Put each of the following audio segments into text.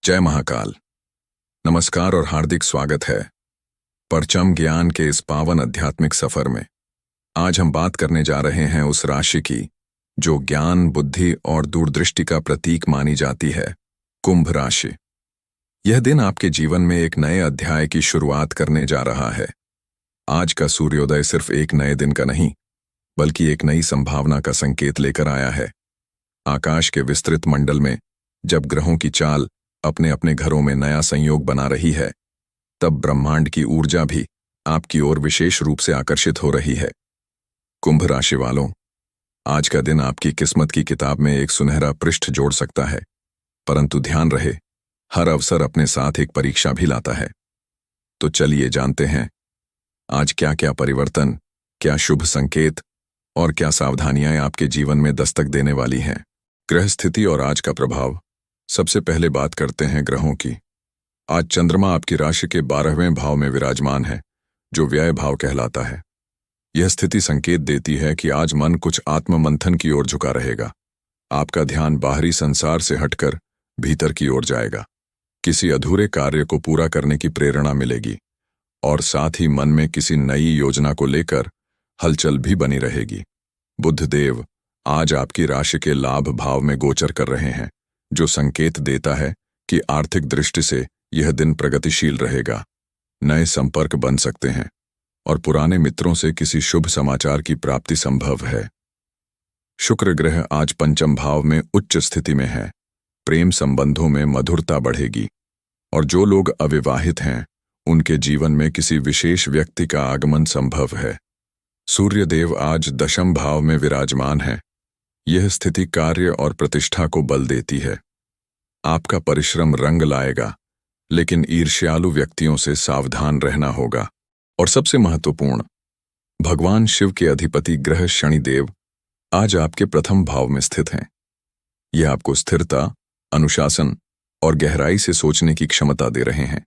जय महाकाल। नमस्कार और हार्दिक स्वागत है परचम ज्ञान के इस पावन आध्यात्मिक सफर में। आज हम बात करने जा रहे हैं उस राशि की जो ज्ञान, बुद्धि और दूरदृष्टि का प्रतीक मानी जाती है, कुंभ राशि। यह दिन आपके जीवन में एक नए अध्याय की शुरुआत करने जा रहा है। आज का सूर्योदय सिर्फ एक नए दिन का नहीं, बल्कि एक नई संभावना का संकेत लेकर आया है। आकाश के विस्तृत मंडल में जब ग्रहों की चाल अपने अपने घरों में नया संयोग बना रही है, तब ब्रह्मांड की ऊर्जा भी आपकी ओर विशेष रूप से आकर्षित हो रही है। कुंभ राशि वालों, आज का दिन आपकी किस्मत की किताब में एक सुनहरा पृष्ठ जोड़ सकता है, परंतु ध्यान रहे, हर अवसर अपने साथ एक परीक्षा भी लाता है। तो चलिए जानते हैं आज क्या क्या परिवर्तन, क्या शुभ संकेत और क्या सावधानियां आपके जीवन में दस्तक देने वाली हैं। ग्रह स्थिति और आज का प्रभाव। सबसे पहले बात करते हैं ग्रहों की। आज चंद्रमा आपकी राशि के 12वें भाव में विराजमान है, जो व्यय भाव कहलाता है। यह स्थिति संकेत देती है कि आज मन कुछ आत्ममंथन की ओर झुका रहेगा। आपका ध्यान बाहरी संसार से हटकर भीतर की ओर जाएगा। किसी अधूरे कार्य को पूरा करने की प्रेरणा मिलेगी और साथ ही मन में किसी नई योजना को लेकर हलचल भी बनी रहेगी। बुध देव आज आपकी राशि के लाभ भाव में गोचर कर रहे हैं, जो संकेत देता है कि आर्थिक दृष्टि से यह दिन प्रगतिशील रहेगा। नए संपर्क बन सकते हैं और पुराने मित्रों से किसी शुभ समाचार की प्राप्ति संभव है। शुक्र ग्रह आज पंचम भाव में उच्च स्थिति में है। प्रेम संबंधों में मधुरता बढ़ेगी और जो लोग अविवाहित हैं उनके जीवन में किसी विशेष व्यक्ति का आगमन संभव है। सूर्य देव आज दशम भाव में विराजमान है। यह स्थिति कार्य और प्रतिष्ठा को बल देती है। आपका परिश्रम रंग लाएगा, लेकिन ईर्ष्यालु व्यक्तियों से सावधान रहना होगा। और सबसे महत्वपूर्ण, भगवान शिव के अधिपति ग्रह शनिदेव आज आपके प्रथम भाव में स्थित हैं। यह आपको स्थिरता, अनुशासन और गहराई से सोचने की क्षमता दे रहे हैं।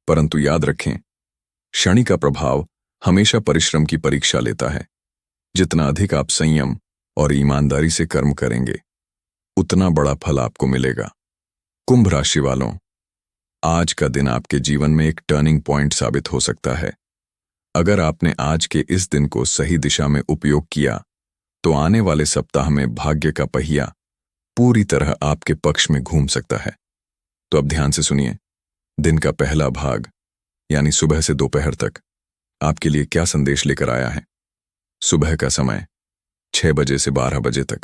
परंतु याद रखें, शनि का प्रभाव हमेशा परिश्रम की परीक्षा लेता है। जितना अधिक आप संयम और ईमानदारी से कर्म करेंगे, उतना बड़ा फल आपको मिलेगा। कुंभ राशि वालों, आज का दिन आपके जीवन में एक टर्निंग पॉइंट साबित हो सकता है। अगर आपने आज के इस दिन को सही दिशा में उपयोग किया, तो आने वाले सप्ताह में भाग्य का पहिया पूरी तरह आपके पक्ष में घूम सकता है। तो अब ध्यान से सुनिए, दिन का पहला भाग यानी सुबह से दोपहर तक आपके लिए क्या संदेश लेकर आया है। सुबह का समय 6 बजे से 12 बजे तक।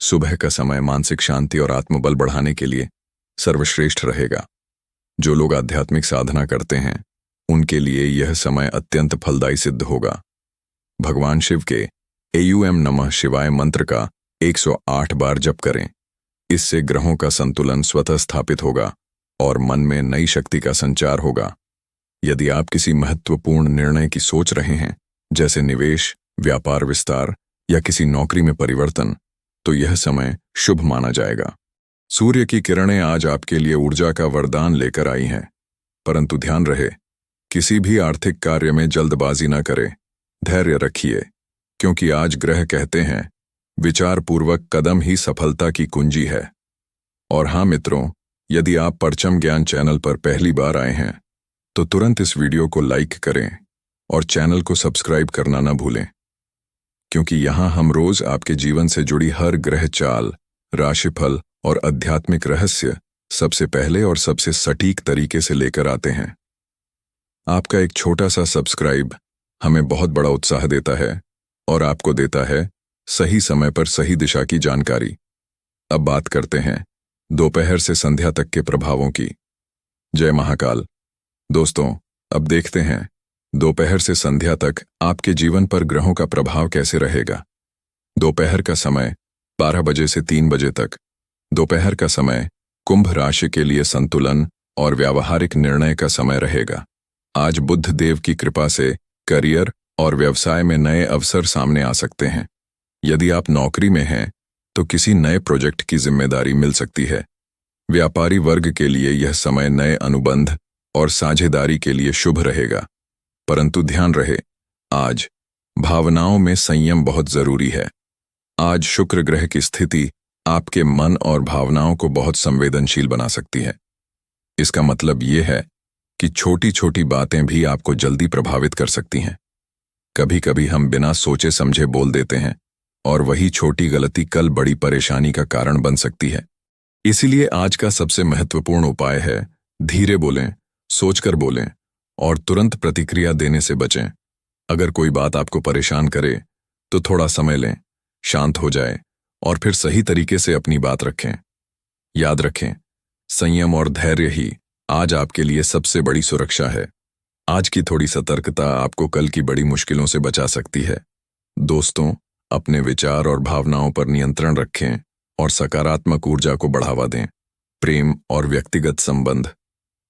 सुबह का समय मानसिक शांति और आत्मबल बढ़ाने के लिए सर्वश्रेष्ठ रहेगा। जो लोग आध्यात्मिक साधना करते हैं उनके लिए यह समय अत्यंत फलदायी सिद्ध होगा। भगवान शिव के एयूएम नमः शिवाय मंत्र का 108 बार जप करें। इससे ग्रहों का संतुलन स्वतः स्थापित होगा और मन में नई शक्ति का संचार होगा। यदि आप किसी महत्वपूर्ण निर्णय की सोच रहे हैं, जैसे निवेश, व्यापार विस्तार या किसी नौकरी में परिवर्तन, तो यह समय शुभ माना जाएगा। सूर्य की किरणें आज आपके लिए ऊर्जा का वरदान लेकर आई हैं, परंतु ध्यान रहे, किसी भी आर्थिक कार्य में जल्दबाजी न करें। धैर्य रखिए, क्योंकि आज ग्रह कहते हैं विचारपूर्वक कदम ही सफलता की कुंजी है। और हाँ मित्रों, यदि आप परचम ज्ञान चैनल पर पहली बार आए हैं, तो तुरंत इस वीडियो को लाइक करें और चैनल को सब्सक्राइब करना न भूलें, क्योंकि यहाँ हम रोज आपके जीवन से जुड़ी हर ग्रह चाल, राशिफल और आध्यात्मिक रहस्य सबसे पहले और सबसे सटीक तरीके से लेकर आते हैं। आपका एक छोटा सा सब्सक्राइब हमें बहुत बड़ा उत्साह देता है और आपको देता है सही समय पर सही दिशा की जानकारी। अब बात करते हैं दोपहर से संध्या तक के प्रभावों की। जय महाकाल। दोस्तों, अब देखते हैं दोपहर से संध्या तक आपके जीवन पर ग्रहों का प्रभाव कैसे रहेगा। दोपहर का समय 12 बजे से 3 बजे तक। दोपहर का समय कुंभ राशि के लिए संतुलन और व्यावहारिक निर्णय का समय रहेगा। आज बुध देव की कृपा से करियर और व्यवसाय में नए अवसर सामने आ सकते हैं। यदि आप नौकरी में हैं, तो किसी नए प्रोजेक्ट की जिम्मेदारी मिल सकती है। व्यापारी वर्ग के लिए यह समय नए अनुबंध और साझेदारी के लिए शुभ रहेगा। परंतु ध्यान रहे, आज भावनाओं में संयम बहुत जरूरी है। आज शुक्र ग्रह की स्थिति आपके मन और भावनाओं को बहुत संवेदनशील बना सकती है। इसका मतलब ये है कि छोटी छोटी बातें भी आपको जल्दी प्रभावित कर सकती हैं। कभी कभी हम बिना सोचे समझे बोल देते हैं और वही छोटी गलती कल बड़ी परेशानी का कारण बन सकती है। इसीलिए आज का सबसे महत्वपूर्ण उपाय है धीरे बोलें, सोचकर बोलें और तुरंत प्रतिक्रिया देने से बचें। अगर कोई बात आपको परेशान करे तो थोड़ा समय लें, शांत हो जाए और फिर सही तरीके से अपनी बात रखें। याद रखें, संयम और धैर्य ही आज आपके लिए सबसे बड़ी सुरक्षा है। आज की थोड़ी सतर्कता आपको कल की बड़ी मुश्किलों से बचा सकती है। दोस्तों, अपने विचार और भावनाओं पर नियंत्रण रखें और सकारात्मक ऊर्जा को बढ़ावा दें। प्रेम और व्यक्तिगत संबंध।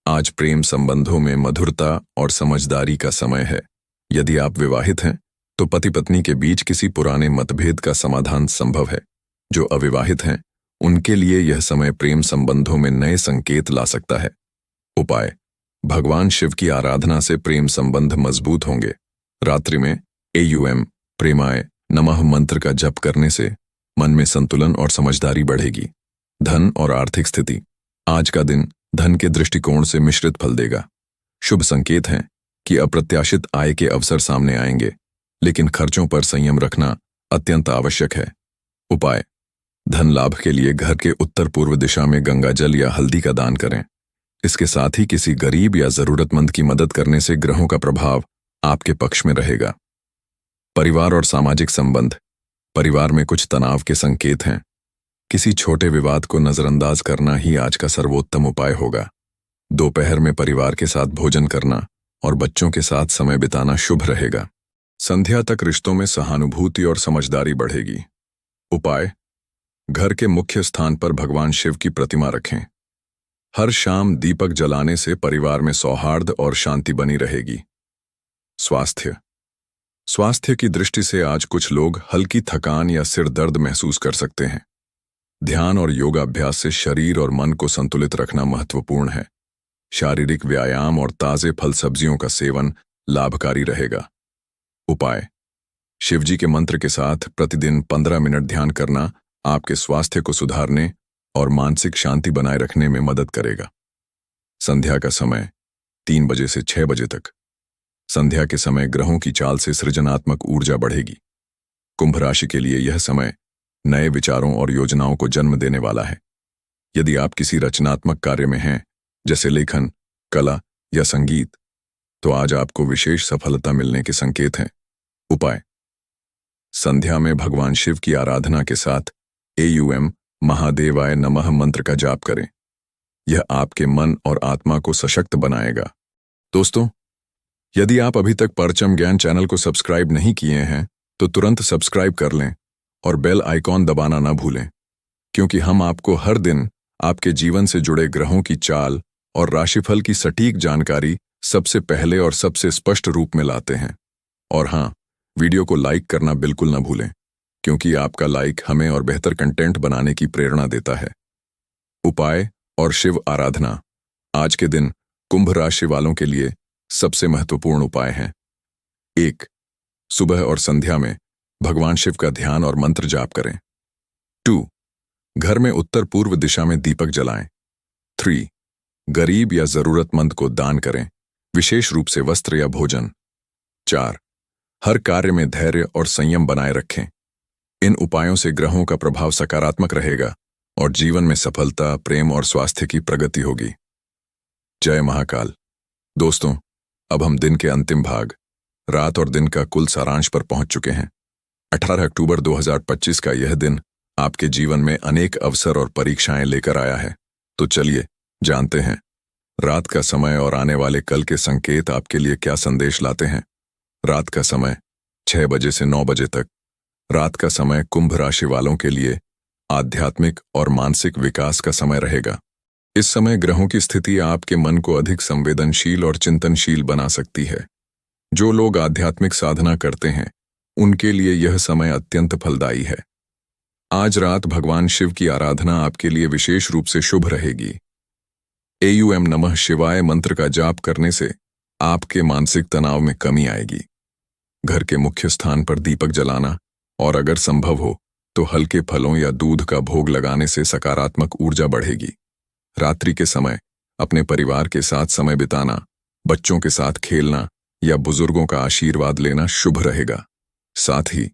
आज प्रेम संबंधों में मधुरता और समझदारी का समय है। यदि आप विवाहित हैं तो पति पत्नी के बीच किसी पुराने मतभेद का समाधान संभव है। जो अविवाहित हैं उनके लिए यह समय प्रेम संबंधों में नए संकेत ला सकता है। उपाय: भगवान शिव की आराधना से प्रेम संबंध मजबूत होंगे। रात्रि में AUM प्रेमाय नमः मंत्र का जप करने से मन में संतुलन और समझदारी बढ़ेगी। धन और आर्थिक स्थिति। आज का दिन धन के दृष्टिकोण से मिश्रित फल देगा। शुभ संकेत हैं कि अप्रत्याशित आय के अवसर सामने आएंगे, लेकिन खर्चों पर संयम रखना अत्यंत आवश्यक है। उपाय: धन लाभ के लिए घर के उत्तर पूर्व दिशा में गंगा जल या हल्दी का दान करें। इसके साथ ही किसी गरीब या जरूरतमंद की मदद करने से ग्रहों का प्रभाव आपके पक्ष में रहेगा। परिवार और सामाजिक संबंध। परिवार में कुछ तनाव के संकेत हैं। किसी छोटे विवाद को नजरअंदाज करना ही आज का सर्वोत्तम उपाय होगा। दोपहर में परिवार के साथ भोजन करना और बच्चों के साथ समय बिताना शुभ रहेगा। संध्या तक रिश्तों में सहानुभूति और समझदारी बढ़ेगी। उपाय: घर के मुख्य स्थान पर भगवान शिव की प्रतिमा रखें। हर शाम दीपक जलाने से परिवार में सौहार्द और शांति बनी रहेगी। स्वास्थ्य। स्वास्थ्य की दृष्टि से आज कुछ लोग हल्की थकान या सिर दर्द महसूस कर सकते हैं। ध्यान और योगाभ्यास से शरीर और मन को संतुलित रखना महत्वपूर्ण है। शारीरिक व्यायाम और ताजे फल सब्जियों का सेवन लाभकारी रहेगा। उपाय: शिवजी के मंत्र के साथ प्रतिदिन 15 मिनट ध्यान करना आपके स्वास्थ्य को सुधारने और मानसिक शांति बनाए रखने में मदद करेगा। संध्या का समय 3 बजे से 6 बजे तक। संध्या के समय ग्रहों की चाल से सृजनात्मक ऊर्जा बढ़ेगी। कुंभ राशि के लिए यह समय नए विचारों और योजनाओं को जन्म देने वाला है। यदि आप किसी रचनात्मक कार्य में हैं, जैसे लेखन, कला या संगीत, तो आज आपको विशेष सफलता मिलने के संकेत हैं। उपाय: संध्या में भगवान शिव की आराधना के साथ AUM महादेवाय नमः मंत्र का जाप करें। यह आपके मन और आत्मा को सशक्त बनाएगा। दोस्तों, यदि आप अभी तक परचम ज्ञान चैनल को सब्सक्राइब नहीं किए हैं तो तुरंत सब्सक्राइब कर लें और बेल आइकॉन दबाना ना भूलें, क्योंकि हम आपको हर दिन आपके जीवन से जुड़े ग्रहों की चाल और राशिफल की सटीक जानकारी सबसे पहले और सबसे स्पष्ट रूप में लाते हैं। और हाँ, वीडियो को लाइक करना बिल्कुल ना भूलें, क्योंकि आपका लाइक हमें और बेहतर कंटेंट बनाने की प्रेरणा देता है। उपाय और शिव आराधना। आज के दिन कुंभ राशि वालों के लिए सबसे महत्वपूर्ण उपाय हैं। 1. सुबह और संध्या में भगवान शिव का ध्यान और मंत्र जाप करें। 2. घर में उत्तर पूर्व दिशा में दीपक जलाएं। 3. गरीब या जरूरतमंद को दान करें, विशेष रूप से वस्त्र या भोजन। 4. हर कार्य में धैर्य और संयम बनाए रखें। इन उपायों से ग्रहों का प्रभाव सकारात्मक रहेगा और जीवन में सफलता, प्रेम और स्वास्थ्य की प्रगति होगी। जय महाकाल। दोस्तों, अब हम दिन के अंतिम भाग, रात और दिन का कुल सारांश पर पहुंच चुके हैं। 18 अक्टूबर 2025 का यह दिन आपके जीवन में अनेक अवसर और परीक्षाएं लेकर आया है। तो चलिए जानते हैं रात का समय और आने वाले कल के संकेत आपके लिए क्या संदेश लाते हैं। रात का समय 6 बजे से 9 बजे तक। रात का समय कुंभ राशि वालों के लिए आध्यात्मिक और मानसिक विकास का समय रहेगा। इस समय ग्रहों की स्थिति आपके मन को अधिक संवेदनशील और चिंतनशील बना सकती है। जो लोग आध्यात्मिक साधना करते हैं उनके लिए यह समय अत्यंत फलदायी है। आज रात भगवान शिव की आराधना आपके लिए विशेष रूप से शुभ रहेगी। AUM नमः शिवाय मंत्र का जाप करने से आपके मानसिक तनाव में कमी आएगी। घर के मुख्य स्थान पर दीपक जलाना और अगर संभव हो तो हल्के फलों या दूध का भोग लगाने से सकारात्मक ऊर्जा बढ़ेगी। रात्रि के समय अपने परिवार के साथ समय बिताना, बच्चों के साथ खेलना या बुजुर्गों का आशीर्वाद लेना शुभ रहेगा। साथ ही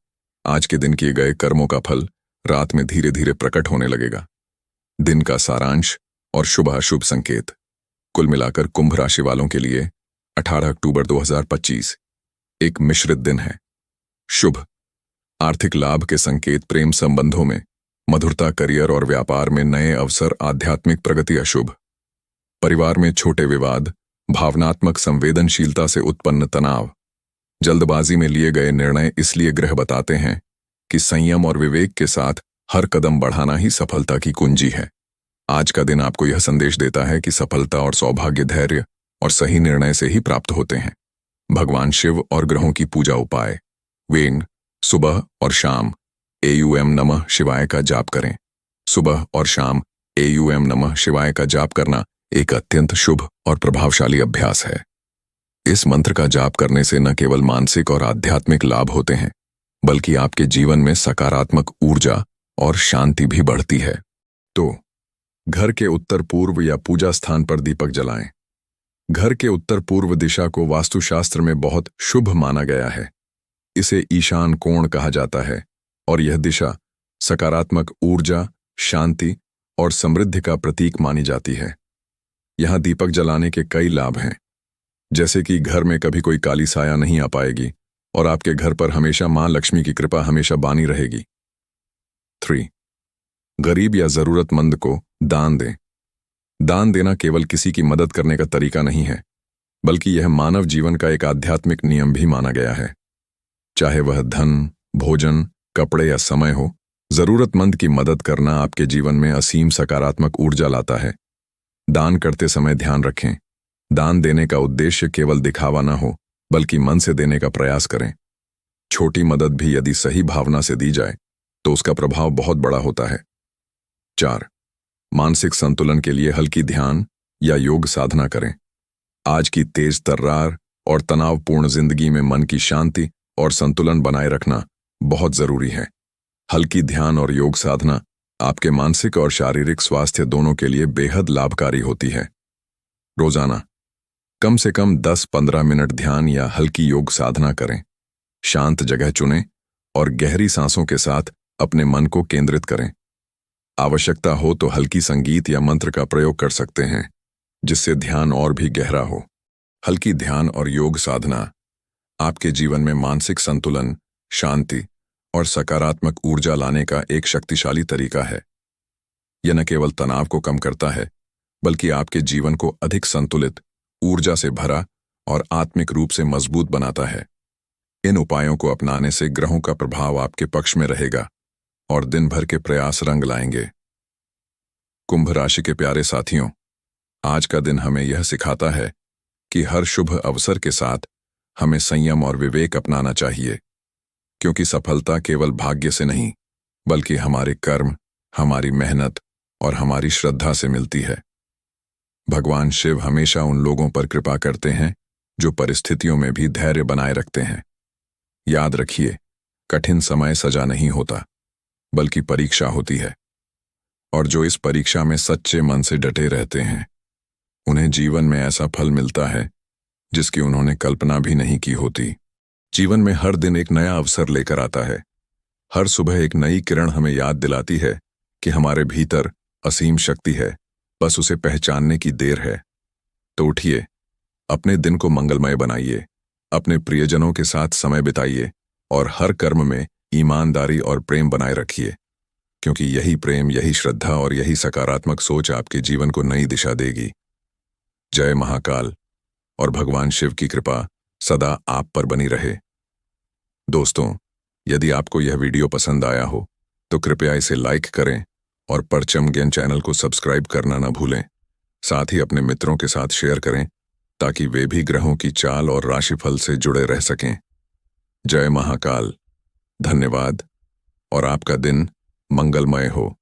आज के दिन किए गए कर्मों का फल रात में धीरे धीरे प्रकट होने लगेगा। दिन का सारांश और शुभ अशुभ संकेत। कुल मिलाकर कुंभ राशि वालों के लिए 18 अक्टूबर 2025 एक मिश्रित दिन है। शुभ आर्थिक लाभ के संकेत, प्रेम संबंधों में मधुरता, करियर और व्यापार में नए अवसर, आध्यात्मिक प्रगति। अशुभ परिवार में छोटे विवाद, भावनात्मक संवेदनशीलता से उत्पन्न तनाव, जल्दबाजी में लिए गए निर्णय। इसलिए ग्रह बताते हैं कि संयम और विवेक के साथ हर कदम बढ़ाना ही सफलता की कुंजी है। आज का दिन आपको यह संदेश देता है कि सफलता और सौभाग्य धैर्य और सही निर्णय से ही प्राप्त होते हैं। भगवान शिव और ग्रहों की पूजा उपाय। वेंग सुबह और शाम एयूएम नमः शिवाय का जाप करें। सुबह और शाम एयूएम नमः शिवाय का जाप करना एक अत्यंत शुभ और प्रभावशाली अभ्यास है। इस मंत्र का जाप करने से न केवल मानसिक और आध्यात्मिक लाभ होते हैं, बल्कि आपके जीवन में सकारात्मक ऊर्जा और शांति भी बढ़ती है। तो घर के उत्तर पूर्व या पूजा स्थान पर दीपक जलाएं। घर के उत्तर पूर्व दिशा को वास्तुशास्त्र में बहुत शुभ माना गया है। इसे ईशान कोण कहा जाता है और यह दिशा सकारात्मक ऊर्जा, शांति और समृद्धि का प्रतीक मानी जाती है। यहां दीपक जलाने के कई लाभ हैं, जैसे कि घर में कभी कोई काली साया नहीं आ पाएगी और आपके घर पर हमेशा मां लक्ष्मी की कृपा हमेशा बानी रहेगी। 3. गरीब या जरूरतमंद को दान दें। दान देना केवल किसी की मदद करने का तरीका नहीं है, बल्कि यह मानव जीवन का एक आध्यात्मिक नियम भी माना गया है। चाहे वह धन, भोजन, कपड़े या समय हो, जरूरतमंद की मदद करना आपके जीवन में असीम सकारात्मक ऊर्जा लाता है। दान करते समय ध्यान रखें, दान देने का उद्देश्य केवल दिखावा न हो, बल्कि मन से देने का प्रयास करें। छोटी मदद भी यदि सही भावना से दी जाए तो उसका प्रभाव बहुत बड़ा होता है। 4. मानसिक संतुलन के लिए हल्की ध्यान या योग साधना करें। आज की तेज तर्रार और तनावपूर्ण जिंदगी में मन की शांति और संतुलन बनाए रखना बहुत जरूरी है। हल्की ध्यान और योग साधना आपके मानसिक और शारीरिक स्वास्थ्य दोनों के लिए बेहद लाभकारी होती है। रोजाना कम से कम 10-15 मिनट ध्यान या हल्की योग साधना करें। शांत जगह चुनें और गहरी सांसों के साथ अपने मन को केंद्रित करें। आवश्यकता हो तो हल्की संगीत या मंत्र का प्रयोग कर सकते हैं, जिससे ध्यान और भी गहरा हो। हल्की ध्यान और योग साधना आपके जीवन में मानसिक संतुलन, शांति और सकारात्मक ऊर्जा लाने का एक शक्तिशाली तरीका है। यह न केवल तनाव को कम करता है, बल्कि आपके जीवन को अधिक संतुलित, ऊर्जा से भरा और आत्मिक रूप से मजबूत बनाता है। इन उपायों को अपनाने से ग्रहों का प्रभाव आपके पक्ष में रहेगा और दिन भर के प्रयास रंग लाएंगे। कुंभ राशि के प्यारे साथियों, आज का दिन हमें यह सिखाता है कि हर शुभ अवसर के साथ हमें संयम और विवेक अपनाना चाहिए, क्योंकि सफलता केवल भाग्य से नहीं, बल्कि हमारे कर्म, हमारी मेहनत और हमारी श्रद्धा से मिलती है। भगवान शिव हमेशा उन लोगों पर कृपा करते हैं जो परिस्थितियों में भी धैर्य बनाए रखते हैं। याद रखिए, कठिन समय सजा नहीं होता, बल्कि परीक्षा होती है, और जो इस परीक्षा में सच्चे मन से डटे रहते हैं, उन्हें जीवन में ऐसा फल मिलता है जिसकी उन्होंने कल्पना भी नहीं की होती। जीवन में हर दिन एक नया अवसर लेकर आता है। हर सुबह एक नई किरण हमें याद दिलाती है कि हमारे भीतर असीम शक्ति है, बस उसे पहचानने की देर है। तो उठिए, अपने दिन को मंगलमय बनाइए, अपने प्रियजनों के साथ समय बिताइए और हर कर्म में ईमानदारी और प्रेम बनाए रखिए, क्योंकि यही प्रेम, यही श्रद्धा और यही सकारात्मक सोच आपके जीवन को नई दिशा देगी। जय महाकाल और भगवान शिव की कृपा सदा आप पर बनी रहे। दोस्तों, यदि आपको यह वीडियो पसंद आया हो तो कृपया इसे लाइक करें और परचम ज्ञान चैनल को सब्सक्राइब करना न भूलें। साथ ही अपने मित्रों के साथ शेयर करें ताकि वे भी ग्रहों की चाल और राशिफल से जुड़े रह सकें। जय महाकाल। धन्यवाद और आपका दिन मंगलमय हो।